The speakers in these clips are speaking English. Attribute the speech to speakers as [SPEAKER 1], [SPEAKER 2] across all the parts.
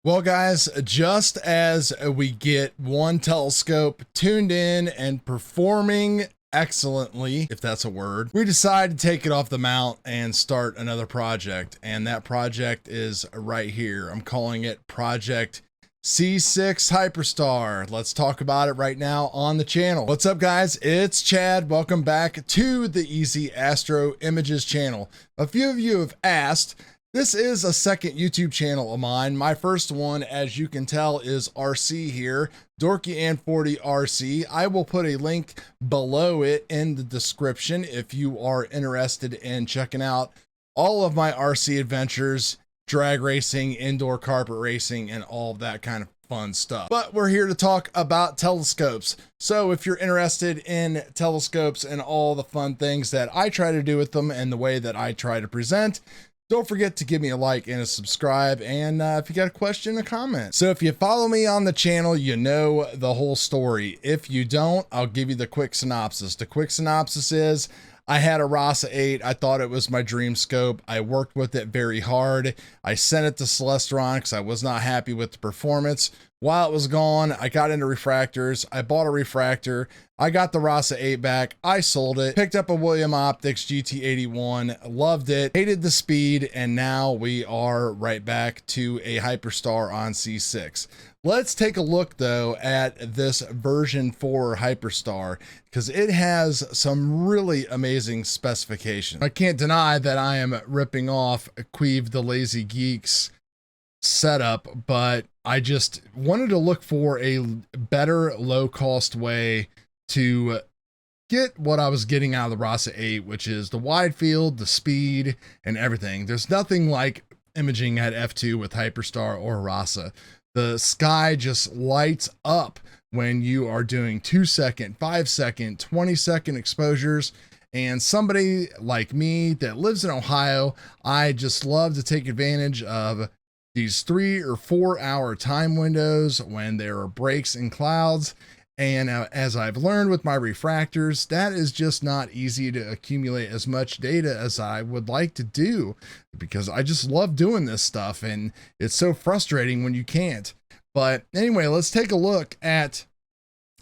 [SPEAKER 1] Well, guys, just as we get one telescope tuned in and performing excellently, if that's a word, we decide to take it off the mount and start another project. And that project is right here. I'm calling it Project C6 Hyperstar. Let's talk about it right now on the channel. What's up, guys? It's Chad. Welcome back to the Easy Astro Images channel. A few of you have asked. This is a second YouTube channel of mine. My first one, as you can tell, is RC here, Dorky and 40 RC. I will put a link below it in the description if you are interested in checking out all of my RC adventures, drag racing, indoor carpet racing, and all of that kind of fun stuff. But we're here to talk about telescopes. So if you're interested in telescopes and all the fun things that I try to do with them and the way that I try to present, don't forget to give me a like and a subscribe, and if you got a question, a comment. So if you follow me on the channel, you know the whole story. If you don't, I'll give you the quick synopsis. The quick synopsis is, I had a RASA 8. I thought it was my dream scope. I worked with it very hard. I sent it to CELESTRON because I was not happy with the performance. While it was gone, I got into refractors. I bought a refractor. I got the RASA 8 back. I sold it, picked up a William Optics GT81, loved it, hated the speed, and now we are right back to a Hyperstar on C6. Let's take a look though at this version 4 Hyperstar because it has some really amazing specifications. I can't deny that I am ripping off Queeve the Lazy Geeks setup, but I just wanted to look for a better low cost way to get what I was getting out of the RASA 8, which is the wide field, the speed, and everything. There's nothing like imaging at f2 with Hyperstar or RASA. The sky just lights up when you are doing 2-second, 5-second, 20-second exposures. And somebody like me that lives in Ohio, I just love to take advantage of these 3 or 4 hour time windows when there are breaks in clouds. And as I've learned with my refractors, that is just not easy to accumulate as much data as I would like to do, because I just love doing this stuff and it's so frustrating when you can't. But anyway, let's take a look at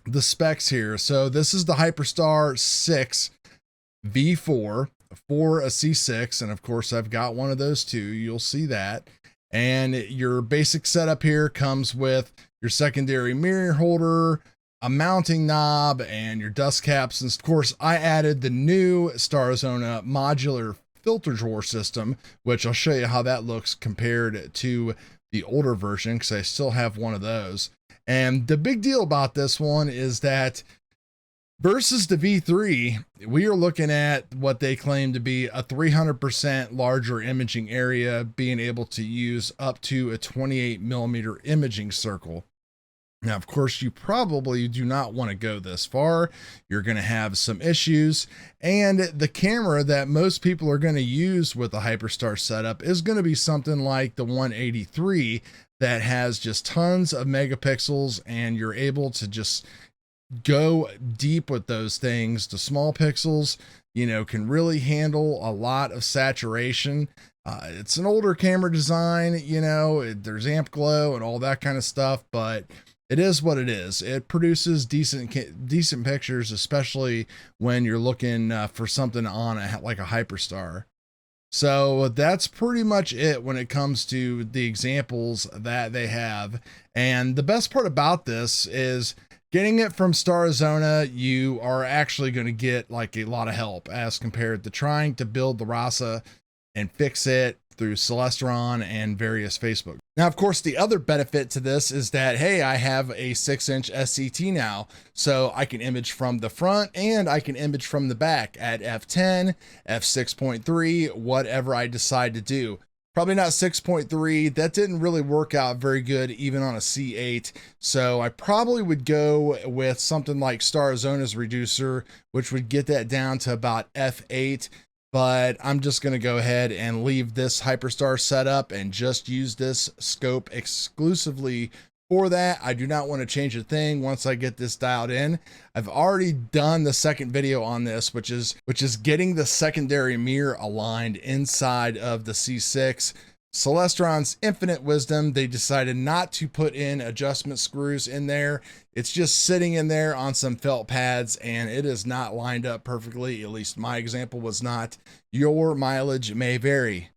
[SPEAKER 1] the specs here. So this is the Hyperstar 6 V4 for a C6. And of course I've got one of those too. You'll see that. And your basic setup here comes with your secondary mirror holder, a mounting knob, and your dust caps. And of course, I added the new Starazona modular filter drawer system, which I'll show you how that looks compared to the older version, because I still have one of those. And the big deal about this one is that versus the V3, we are looking at what they claim to be a 300% larger imaging area, being able to use up to a 28mm imaging circle. Now, of course, you probably do not want to go this far. You're going to have some issues. And the camera that most people are going to use with the Hyperstar setup is going to be something like the 183 that has just tons of megapixels, and you're able to just go deep with those things. The small pixels, you know, can really handle a lot of saturation. It's an older camera design, you know, there's amp glow and all that kind of stuff, but it is what it is. It produces decent pictures, especially when you're looking for something on like a Hyperstar. So that's pretty much it when it comes to the examples that they have. And the best part about this is getting it from Starazona, you are actually going to get like a lot of help as compared to trying to build the RASA and fix it through CELESTRON and various Facebook. Now, of course, the other benefit to this is that, hey, I have a 6-inch SCT now, so I can image from the front and I can image from the back at f10, f6.3, whatever I decide to do. Probably not 6.3. That didn't really work out very good even on a C8. So I probably would go with something like Starazona's reducer, which would get that down to about f8. But I'm just going to go ahead and leave this Hyperstar setup and just use this scope exclusively for that. I do not want to change a thing once I get this dialed in. I've already done the second video on this, which is getting the secondary mirror aligned inside of the C6 Celestron's infinite wisdom, they decided not to put in adjustment screws in there. It's just sitting in there on some felt pads, and it is not lined up perfectly. At least my example was not. Your mileage may vary.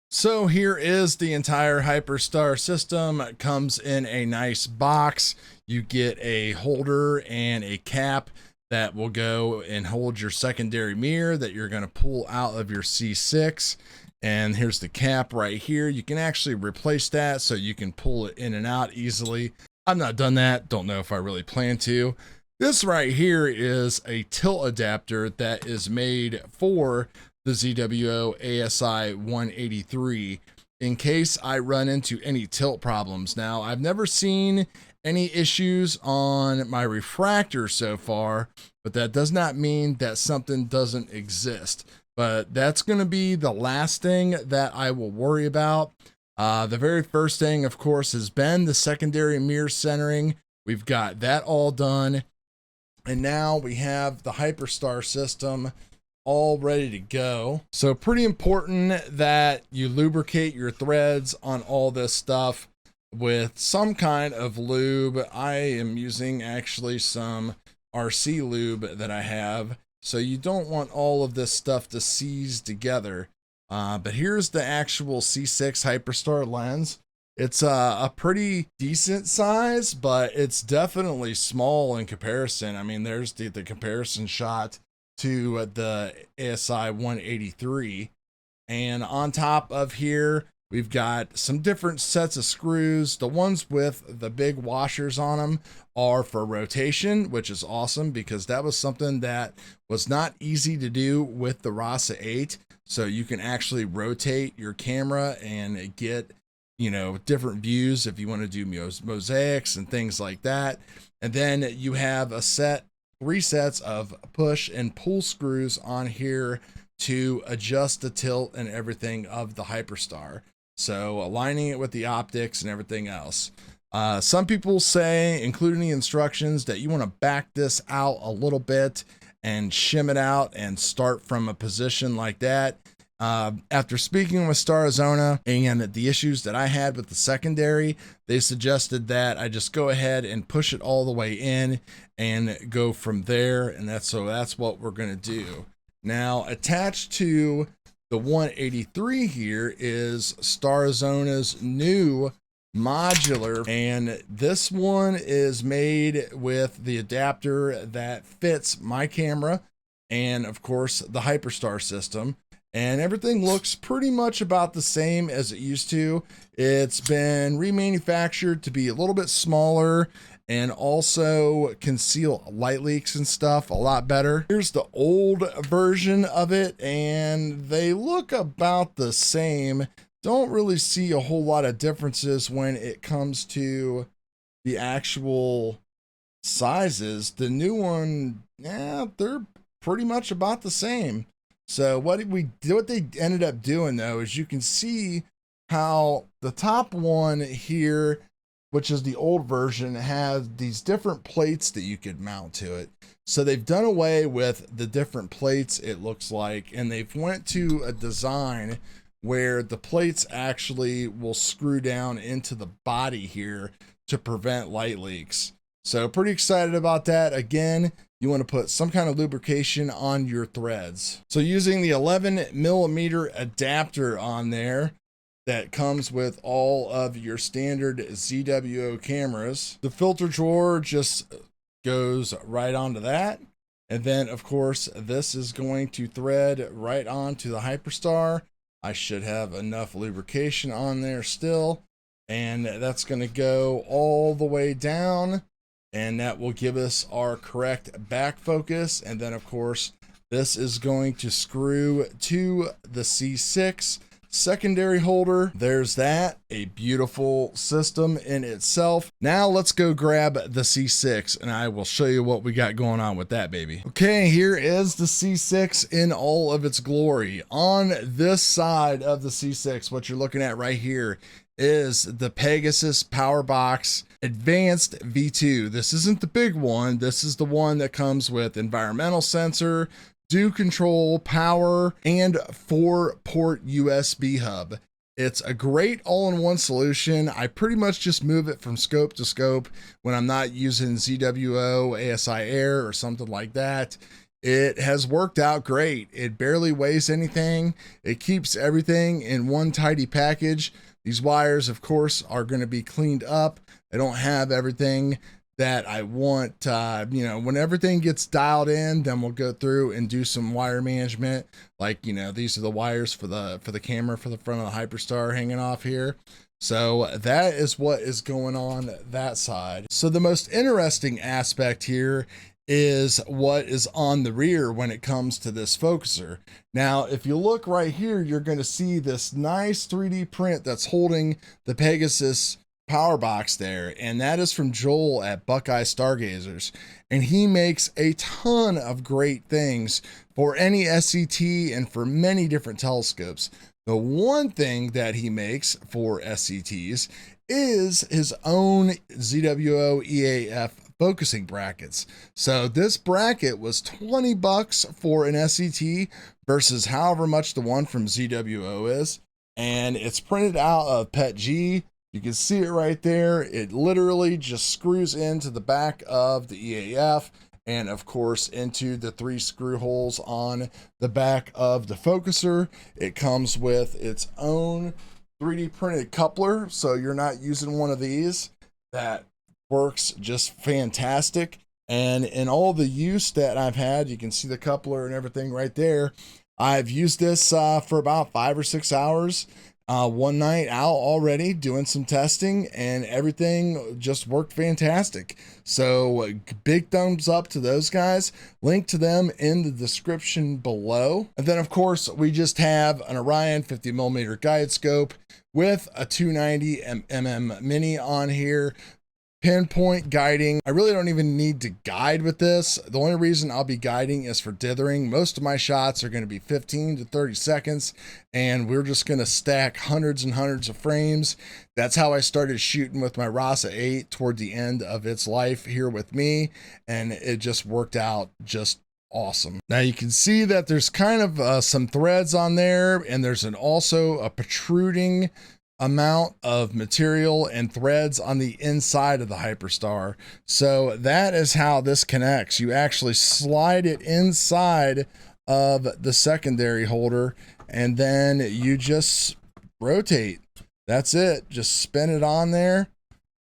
[SPEAKER 1] So here is the entire Hyperstar system. It comes in a nice box. You get a holder and a cap that will go and hold your secondary mirror that you're going to pull out of your C6. And here's the cap right here. You can actually replace that so you can pull it in and out easily. I've not done that. Don't know if I really plan to. This right here is a tilt adapter that is made for the ZWO ASI 183 in case I run into any tilt problems. Now, I've never seen any issues on my refractor so far, but that does not mean that something doesn't exist. But that's going to be the last thing that I will worry about. The very first thing, of course, has been the secondary mirror centering. We've got that all done. And now we have the Hyperstar system all ready to go. So pretty important that you lubricate your threads on all this stuff with some kind of lube. I am using actually some RC lube that I have. So you don't want all of this stuff to seize together. But here's the actual C6 Hyperstar lens. It's a pretty decent size, but it's definitely small in comparison. I mean, there's the comparison shot to the ASI 183. And on top of here, we've got some different sets of screws. The ones with the big washers on them are for rotation, which is awesome because that was something that was not easy to do with the Rasa 8. So you can actually rotate your camera and get, you know, different views if you want to do mosaics and things like that. And then you have a set, 3 sets of push and pull screws on here to adjust the tilt and everything of the Hyperstar. So aligning it with the optics and everything else. Some people say, including the instructions, that you want to back this out a little bit and shim it out and start from a position like that. After speaking with Starazona and the issues that I had with the secondary, they suggested that I just go ahead and push it all the way in and go from there. And that's what we're going to do. Now, attached to the 183 here is Starazona's new modular, and this one is made with the adapter that fits my camera and of course the Hyperstar system, and everything looks pretty much about the same as it used to. It's been remanufactured to be a little bit smaller and also conceal light leaks and stuff a lot better. Here's the old version of it, and they look about the same. Don't really see a whole lot of differences when it comes to the actual sizes. The new one, yeah, they're pretty much about the same. So what they ended up doing though is you can see how the top one here, which is the old version, has these different plates that you could mount to it. So they've done away with the different plates, it looks like, and they've went to a design where the plates actually will screw down into the body here to prevent light leaks. So pretty excited about that. Again, you want to put some kind of lubrication on your threads. So using the 11mm adapter on there that comes with all of your standard ZWO cameras, the filter drawer just goes right onto that. And then of course, this is going to thread right onto the Hyperstar. I should have enough lubrication on there still, and that's going to go all the way down, and that will give us our correct back focus. And then of course, this is going to screw to the C6 secondary holder. There's that, a beautiful system in itself. Now let's go grab the C6 and I will show you what we got going on with that baby. Okay, here is the C6 in all of its glory. On this side of the C6, what you're looking at right here is the Pegasus Power Box Advanced V2. This isn't the big one. This is the one that comes with environmental sensor, do control, power, and 4-port USB hub. It's a great all-in-one solution. I pretty much just move it from scope to scope when I'm not using ZWO, ASIAir, or something like that. It has worked out great. It barely weighs anything. It keeps everything in one tidy package. These wires, of course, are going to be cleaned up. I don't have everything that I want. When everything gets dialed in, then we'll go through and do some wire management. Like, these are the wires for the camera for the front of the Hyperstar hanging off here. So that is what is going on that side. So the most interesting aspect here is what is on the rear when it comes to this focuser. Now, if you look right here, you're going to see this nice 3D print that's holding the Pegasus power box there, and that is from Joel at BUCKEYE STARGZERS, and he makes a ton of great things for any SCT and for many different telescopes. The one thing that he makes for SCTs is his own ZWO EAF focusing brackets. So this bracket was $20 for an SCT versus however much the one from ZWO is, and it's printed out of PETG. You can see it right there. It literally just screws into the back of the EAF and of course into the 3 screw holes on the back of the focuser. It comes with its own 3D printed coupler, so you're not using one of these. That works just fantastic. And in all the use that I've had, you can see the coupler and everything right there. I've used this for about 5 or 6 hours. One night out already doing some testing, and everything just worked fantastic. So big thumbs up to those guys. Link to them in the description below. And then of course we just have an Orion 50mm guide scope with a 290mm mini on here. Pinpoint guiding. I really don't even need to guide with this. The only reason I'll be guiding is for dithering. Most of my shots are going to be 15 to 30 seconds, and we're just going to stack hundreds and hundreds of frames. That's how I started shooting with my RASA 8 toward the end of its life here with me, and it just worked out just awesome. Now you can see that there's kind of some threads on there, and there's also a protruding amount of material and threads on the inside of the Hyperstar. So that is how this connects. You actually slide it inside of the secondary holder, and then you just rotate. That's it. Just spin it on there,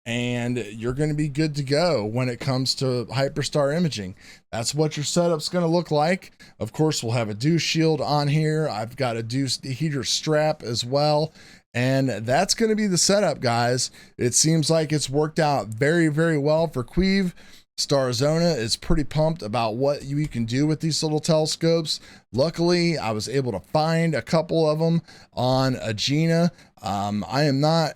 [SPEAKER 1] and you're going to be good to go when it comes to Hyperstar imaging. That's what your setup's going to look like. Of course, we'll have a dew shield on here. I've got a dew heater strap as well. And that's going to be the setup, guys. It seems like it's worked out very, very well for Queeve. Starazona is pretty pumped about what you can do with these little telescopes. Luckily, I was able to find a couple of them on Agena. I am not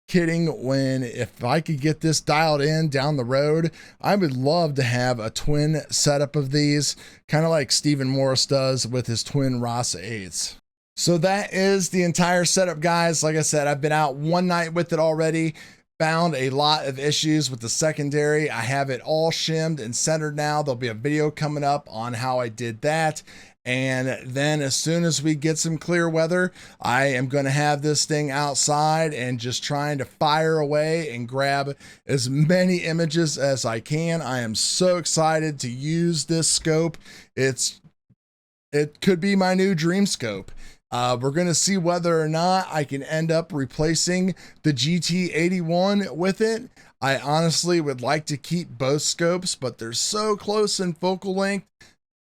[SPEAKER 1] kidding when if I could get this dialed in down the road, I would love to have a twin setup of these, kind of like Stephen Morris does with his twin RASA 8s. So that is the entire setup, guys. Like I said, I've been out one night with it already. Found a lot of issues with the secondary. I have it all shimmed and centered now. There'll be a video coming up on how I did that. And then as soon as we get some clear weather, I am going to have this thing outside and just trying to fire away and grab as many images as I can. I am so excited to use this scope. It could be my new dream scope. We're going to see whether or not I can end up replacing the GT81 with it. I honestly would like to keep both scopes, but they're so close in focal length.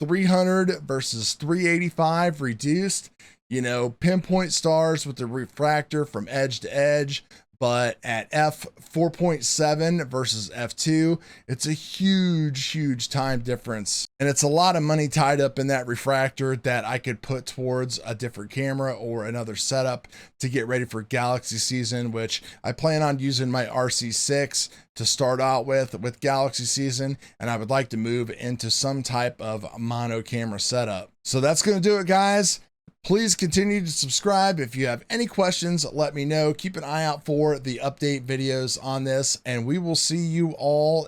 [SPEAKER 1] 300 versus 385 reduced. Pinpoint stars with the refractor from edge to edge. But at f4.7 versus f2, it's a huge time difference. And it's a lot of money tied up in that refractor that I could put towards a different camera or another setup to get ready for Galaxy season, which I plan on using my RC6 to start out with Galaxy season. And I would like to move into some type of mono camera setup. So that's going to do it, guys. Please continue to subscribe. If you have any questions, let me know. Keep an eye out for the update videos on this, and we will see you all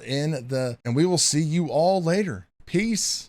[SPEAKER 1] later. Peace.